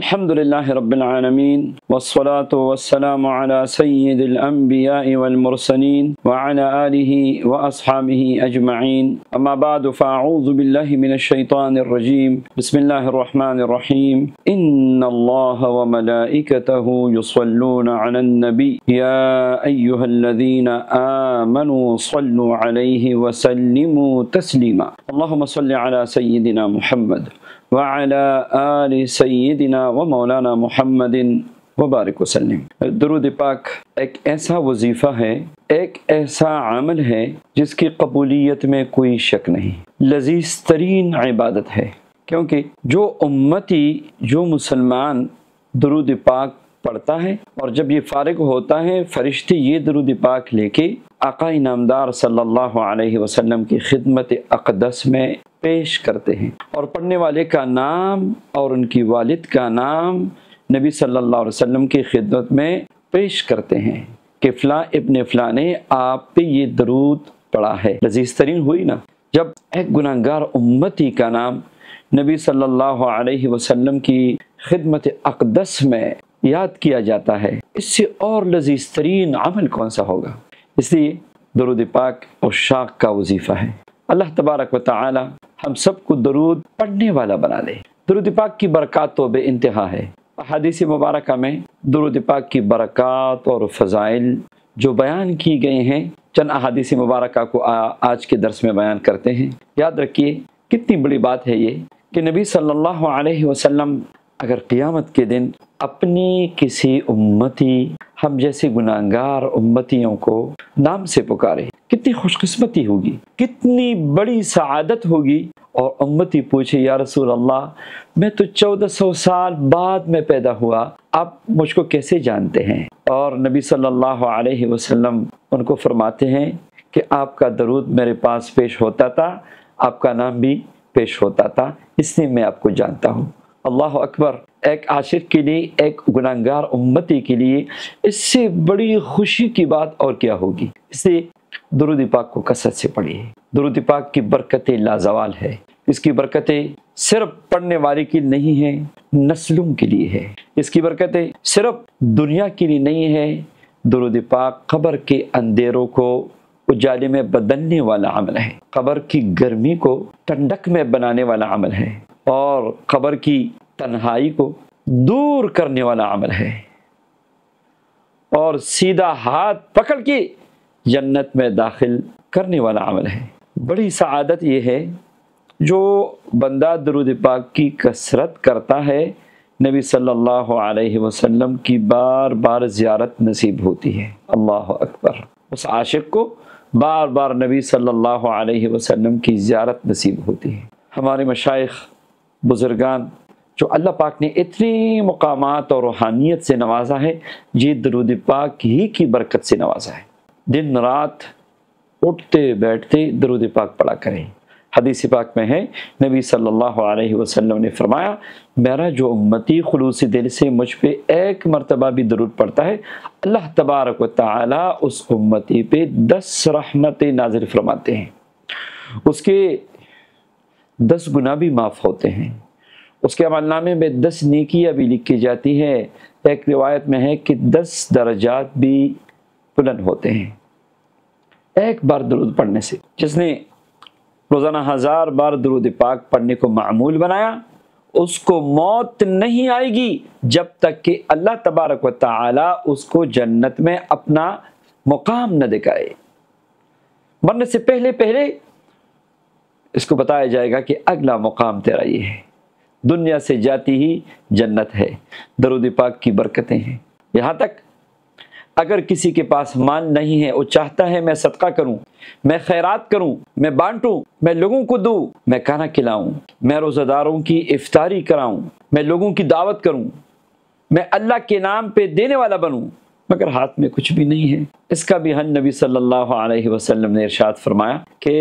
الحمدللہ رب العالمین والصلاة والسلام علی سید الانبیاء والمرسلین وعلی آلہ واصحابہ اجمعین اما بعد فاعوذ باللہ من الشیطان الرجیم بسم اللہ الرحمن الرحیم ان اللہ وملائکتہ یصلون علی النبی یا ایہا الذین آمنوا صلوا علیہ وسلموا تسلیما اللہم صل علی سیدنا محمد وعلى آل سیدنا و مولانا محمد وبارک وسلم۔ درود پاک ایک ایسا وظیفہ ہے، ایک ایسا عمل ہے جس کی قبولیت میں کوئی شک نہیں، لذیذ ترین عبادت ہے، کیونکہ جو امتی، جو مسلمان درود پاک پڑھتا ہے اور جب یہ فارغ ہوتا ہے، فرشتے یہ درود پاک لے کے آقا نامدار صلی اللہ علیہ وسلم کی خدمت اقدس میں پیش کرتے ہیں، اور پڑھنے والے کا نام اور ان کی والد کا نام نبی صلی اللہ علیہ وسلم کی خدمت میں پیش کرتے ہیں کہ فلاں ابن فلاں نے آپ پہ یہ درود پڑھا ہے۔ لذیذ ترین ہوئی نا جب ایک گناہگار امتی کا نام نبی صلی اللہ علیہ وسلم کی خدمت اقدس میں یاد کیا جاتا ہے، اس سے اور لذیذ ترین عمل کون سا ہوگا؟ اس لیے درود پاک عشاق کا وظیفہ ہے۔ اللہ تبارک و تعالی ہم سب کو درود پڑھنے والا بنا دے۔ درود پاک کی برکات تو بے انتہا ہے۔ احادیث مبارکہ میں درود پاک کی برکات اور فضائل جو بیان کی گئے ہیں، چند احادیث مبارکہ کو آج کے درس میں بیان کرتے ہیں۔ یاد رکھیے کتنی بڑی بات ہے یہ کہ نبی صلی اللہ علیہ وسلم اگر قیامت کے دن اپنی کسی امتی، ہم جیسے گناہگار امتیوں کو نام سے پکارے، کتنی خوش قسمتی ہوگی، کتنی بڑی سعادت ہوگی۔ اور امتی پوچھے یا رسول اللہ میں تو 1400 سال بعد میں پیدا ہوا، آپ مجھ کو کیسے جانتے ہیں؟ اور نبی صلی اللہ علیہ وسلم ان کو فرماتے ہیں کہ آپ کا درود میرے پاس پیش ہوتا تھا، آپ کا نام بھی پیش ہوتا تھا، اس لیے میں آپ کو جانتا ہوں۔ اللہ اکبر! ایک عاشق کے لیے، ایک گناہگار امتی کے لیے اس سے بڑی خوشی کی بات اور کیا ہوگی؟ اس لیے درود پاک کو کثرت سے پڑھیے۔ درود پاک کی برکتیں لازوال ہے، اس کی برکتیں صرف پڑھنے والے کی نہیں ہیں، نسلوں کے لیے ہے۔ اس کی برکتیں صرف دنیا کے لیے نہیں ہے، درود پاک قبر کے اندھیروں کو اجالے میں بدلنے والا عمل ہے، قبر کی گرمی کو ٹھنڈک میں بنانے والا عمل ہے، اور قبر کی تنہائی کو دور کرنے والا عمل ہے، اور سیدھا ہاتھ پکڑ کے جنت میں داخل کرنے والا عمل ہے۔ بڑی سعادت یہ ہے جو بندہ درود پاک کی کثرت کرتا ہے، نبی صلی اللہ علیہ وسلم کی بار بار زیارت نصیب ہوتی ہے۔ اللہ اکبر! اس عاشق کو بار بار نبی صلی اللہ علیہ وسلم کی زیارت نصیب ہوتی ہے۔ ہمارے مشائخ بزرگان جو اللہ پاک نے اتنی مقامات اور روحانیت سے نوازا ہے، یہ درود پاک ہی کی برکت سے نوازا ہے۔ دن رات اٹھتے بیٹھتے درود پاک پڑھا کریں۔ حدیث پاک میں ہے، نبی صلی اللہ علیہ وسلم نے فرمایا، میرا جو امتی خلوص دل سے مجھ پہ ایک مرتبہ بھی درود پڑھتا ہے، اللہ تبارک و تعالی اس امتی پہ 10 رحمتیں نازل فرماتے ہیں، اس کے 10 گناہ بھی معاف ہوتے ہیں، اس کے عمل نامے میں 10 نیکیاں بھی لکھی جاتی ہے۔ ایک روایت میں ہے کہ 10 درجات بھی بلند ہوتے ہیں ایک بار درود پڑھنے سے۔ جس نے روزانہ 1000 بار درود پاک پڑھنے کو معمول بنایا، اس کو موت نہیں آئے گی جب تک کہ اللہ تبارک و تعالی اس کو جنت میں اپنا مقام نہ دکھائے۔ مرنے سے پہلے پہلے اس کو بتایا جائے گا کہ اگلا مقام تیرا یہ ہے، دنیا سے جاتی ہی جنت ہے۔ درود پاک کی برکتیں ہیں، یہاں تک اگر کسی کے پاس مال نہیں ہے، وہ چاہتا ہے میں صدقہ کروں، میں خیرات کروں، میں بانٹوں، میں لوگوں کو دوں، میں کھانا کھلاؤں، میں روزہ داروں کی افطاری کراؤں، میں لوگوں کی دعوت کروں، میں اللہ کے نام پہ دینے والا بنوں، مگر ہاتھ میں کچھ بھی نہیں ہے، اس کا بھی حل نبی صلی اللہ علیہ وسلم نے ارشاد فرمایا کہ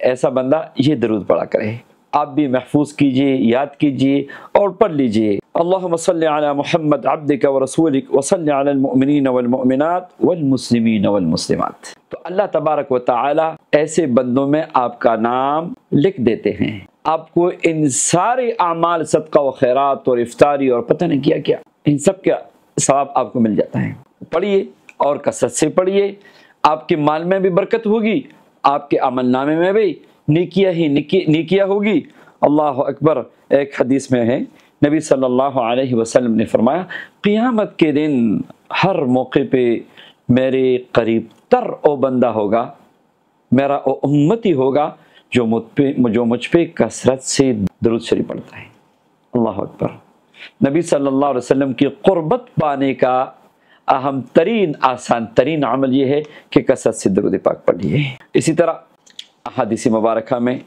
ایسا بندہ یہ درود پڑھا کرے۔ آپ بھی محفوظ کیجئے، یاد کیجئے اور پڑھ لیجئے۔ اللہم صلی علی محمد عبدک ورسولک وصلی علی المؤمنین والمؤمنات والمسلمین والمسلمات۔ تو اللہ تبارک و تعالی ایسے بندوں میں آپ کا نام لکھ دیتے ہیں۔ آپ کو ان سارے اعمال صدقہ و خیرات اور افطاری اور پتہ نہیں کیا کیا، ان سب کا ثواب آپ کو مل جاتا ہے۔ پڑھیے اور کثرت سے پڑھیے، آپ کے مال میں بھی برکت ہوگی، آپ کے عمل نامے میں بھی نیکیاں ہوگی۔ اللہ اکبر۔ ایک حدیث میں ہے نبی صلی اللہ علیہ وسلم نے فرمایا، قیامت کے دن ہر موقع پہ میرے قریب تر او بندہ ہوگا، میرا او امتی ہوگا جو مجھ پہ کثرت سے درود شریف پڑھتا ہے۔ اللہ اکبر۔ نبی صلی اللہ علیہ وسلم کی قربت پانے کا اہم ترین آسان ترین عمل یہ ہے کہ کثرت سے درود پاک پڑھیے۔ اسی طرح احادیث مبارکہ میں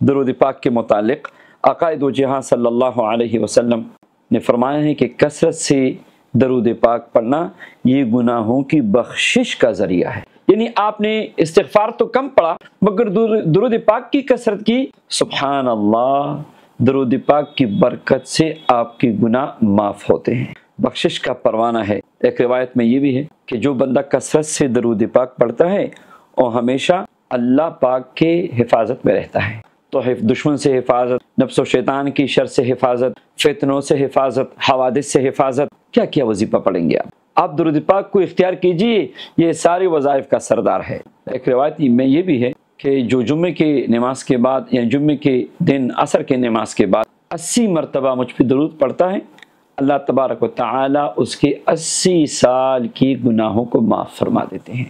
درود پاک کے متعلق آقا دو جہاں صلی اللہ علیہ وسلم نے فرمایا ہے کہ کثرت سے درود پاک پڑھنا یہ گناہوں کی بخشش کا ذریعہ ہے۔ یعنی آپ نے استغفار تو کم پڑھا مگر درود پاک کی کثرت کی، سبحان اللہ، درود پاک کی برکت سے آپ کے گناہ معاف ہوتے ہیں، بخشش کا پروانہ ہے۔ ایک روایت میں یہ بھی ہے کہ جو بندہ کثرت سے درود پاک پڑھتا ہے وہ ہمیشہ اللہ پاک کے حفاظت میں رہتا ہے۔ تو دشمن سے حفاظت، نفس و شیطان کی شر سے حفاظت، فتنوں سے حفاظت، حوادث سے حفاظت، کیا کیا وظیفہ پڑھیں گے آپ درود پاک کو اختیار کیجئے، یہ سارے وظائف کا سردار ہے۔ ایک روایت میں یہ بھی ہے کہ جو جمعے کے نماز کے بعد یا جمعے کے دن عصر کے نماز کے بعد 80 مرتبہ مجھ پہ درود پڑھتا ہے، اللہ تبارک و تعالی اس کے 80 سال کی گناہوں کو معاف فرما دیتے ہیں۔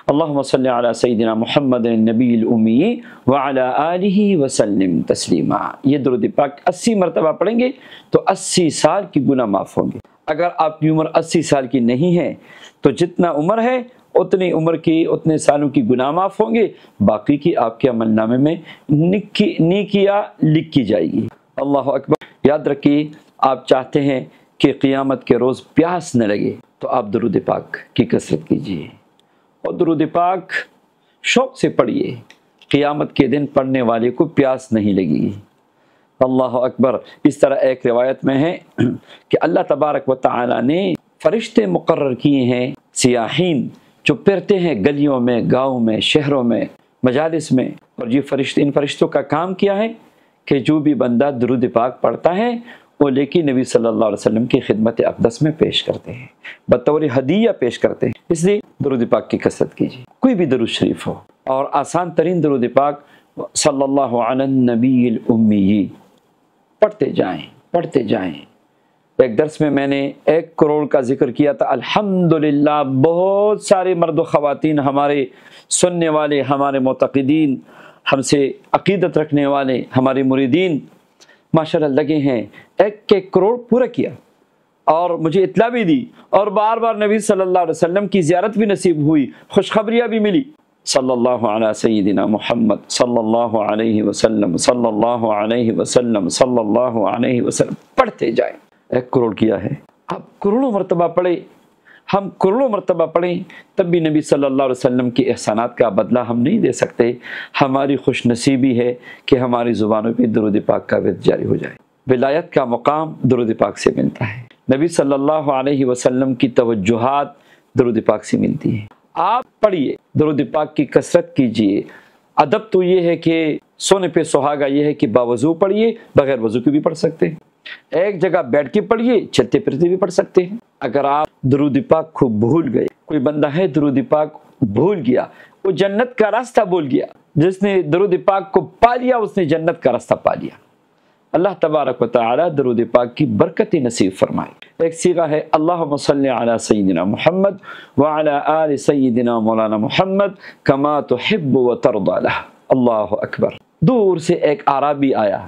اللہم صلی علی سیدنا محمد النبی الامی وعلی آلہ وسلم تسلیما۔ یہ درود پاک 80 مرتبہ پڑھیں گے تو 80 سال کی گناہ معاف ہوں گے۔ اگر آپ کی عمر 80 سال کی نہیں ہے تو جتنا عمر ہے اتنی عمر کی اتنے سالوں کی گناہ معاف ہوں گے، باقی کی آپ کے عمل نامے میں نیکیاں لکھی جائے گی۔ اللہ اکبر۔ یاد رکھیے، آپ چاہتے ہیں کہ قیامت کے روز پیاس نہ لگے تو آپ درود پاک کی کثرت کیجیے اور درود پاک شوق سے پڑھیے، قیامت کے دن پڑھنے والے کو پیاس نہیں لگے گی۔ اللہ اکبر۔ اس طرح ایک روایت میں ہے کہ اللہ تبارک و تعالی نے فرشتے مقرر کیے ہیں سیاحین جو پھرتے ہیں گلیوں میں، گاؤں میں، شہروں میں، مجالس میں، اور یہ ان فرشتوں کا کام کیا ہے کہ جو بھی بندہ درود پاک پڑھتا ہے وہ لے کے نبی صلی اللہ علیہ وسلم کی خدمت اقدس میں پیش کرتے ہیں، بطور ہدیہ پیش کرتے ہیں۔ اس لیے درود پاک کی کثرت کیجیے، کوئی بھی درود شریف ہو، اور آسان ترین درود پاک صلی اللہ علی النبی الامی پڑھتے جائیں۔ ایک درس میں نے 1 کروڑ کا ذکر کیا تھا، الحمدللہ بہت سارے مرد و خواتین، ہمارے سننے والے، ہمارے معتقدین، ہم سے عقیدت رکھنے والے، ہمارے مریدین ماشاءاللہ لگے ہیں 1 کروڑ پورا کیا، اور مجھے اطلاع بھی دی، اور بار بار نبی صلی اللہ علیہ وسلم کی زیارت بھی نصیب ہوئی، خوشخبریاں بھی ملی۔ صلی اللہ علی سیدنا محمد صلی اللہ علیہ وسلم صلی اللہ علیہ وسلم صلی اللہ علیہ وسلم پڑھتے جائیں۔ 1 کروڑ کیا ہے، آپ کروڑوں مرتبہ پڑھیں، ہم کروڑوں مرتبہ پڑھیں، تب بھی نبی صلی اللہ علیہ وسلم کے احسانات کا بدلہ ہم نہیں دے سکتے۔ ہماری خوش نصیبی ہے کہ ہماری زبانوں پہ درود پاک کا ورد جاری ہو جائے۔ ولایت کا مقام درود پاک سے ملتا ہے، نبی صلی اللہ علیہ وسلم کی توجہات درود پاک سے ملتی ہیں۔ آپ پڑھیے، درود پاک کی کثرت کیجیے۔ ادب تو یہ ہے کہ سونے پہ سہاگا یہ ہے کہ باوضو پڑھیے، بغیر وضو کے بھی پڑھ سکتے ہیں، ایک جگہ بیٹھ کے پڑھیے، چلتے پھرتے بھی پڑھ سکتے ہیں۔ اگر آپ درود پاک کو بھول گئے، کوئی بندہ ہے درود پاک بھول گیا، وہ جنت کا راستہ بھول گیا، جس نے درود پاک کو پا لیا اس نے جنت کا راستہ پا لیا۔ اللہ تبارک و تعالی درود پاک کی برکت نصیب فرمائے۔ ایک صیغہ ہے اللہم صلی علی سیدنا محمد وعلی آل سیدنا مولانا محمد کما تحب و ترضی لہ۔ اللہ اکبر۔ دور سے ایک اعرابی آیا،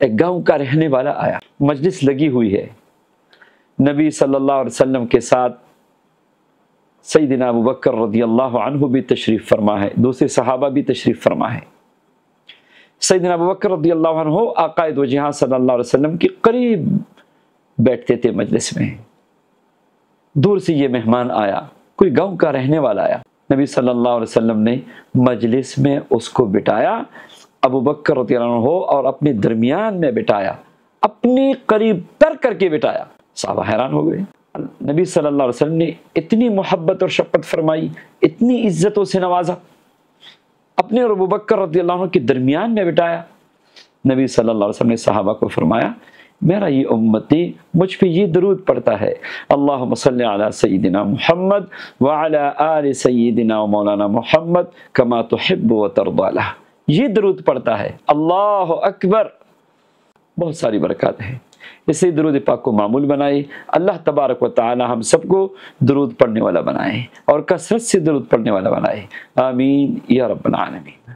ایک گاؤں کا رہنے والا آیا، مجلس لگی ہوئی ہے، نبی صلی اللہ علیہ وسلم کے ساتھ سیدنا ابوبکر رضی اللہ عنہ بھی تشریف فرما ہے، دوسرے صحابہ بھی تشریف فرما ہے۔ سیدنا ابوبکر رضی اللہ عنہ آقا دو جہاں صلی اللہ علیہ وسلم کے قریب بیٹھتے تھے مجلس میں۔ دور سے یہ مہمان آیا، کوئی گاؤں کا رہنے والا آیا، نبی صلی اللہ علیہ وسلم نے مجلس میں اس کو بٹھایا، ابوبکر رضی اللہ عنہ اور اپنے درمیان میں بٹھایا، اپنے قریب تر کر کے بٹھایا۔ صحابہ حیران ہو گئے، نبی صلی اللہ علیہ وسلم نے اتنی محبت اور شفقت فرمائی، اتنی عزتوں سے نوازا، اپنے اور ابوبکر رضی اللہ عنہ کے درمیان میں بٹھایا۔ نبی صلی اللہ علیہ وسلم نے صحابہ کو فرمایا میرا یہ امتی مجھ پہ یہ درود پڑھتا ہے، اللہم صلی علی سیدنا محمد وعلی آل سیدنا و مولانا محمد کما تحب و ترضی لہ، یہ درود پڑھتا ہے، اللہ اکبر، بہت ساری برکات ہیں۔ اسی درود پاک کو معمول بنائے، اللہ تبارک و تعالی ہم سب کو درود پڑھنے والا بنائے اور کثرت سے درود پڑھنے والا بنائے، آمین یا رب العالمین۔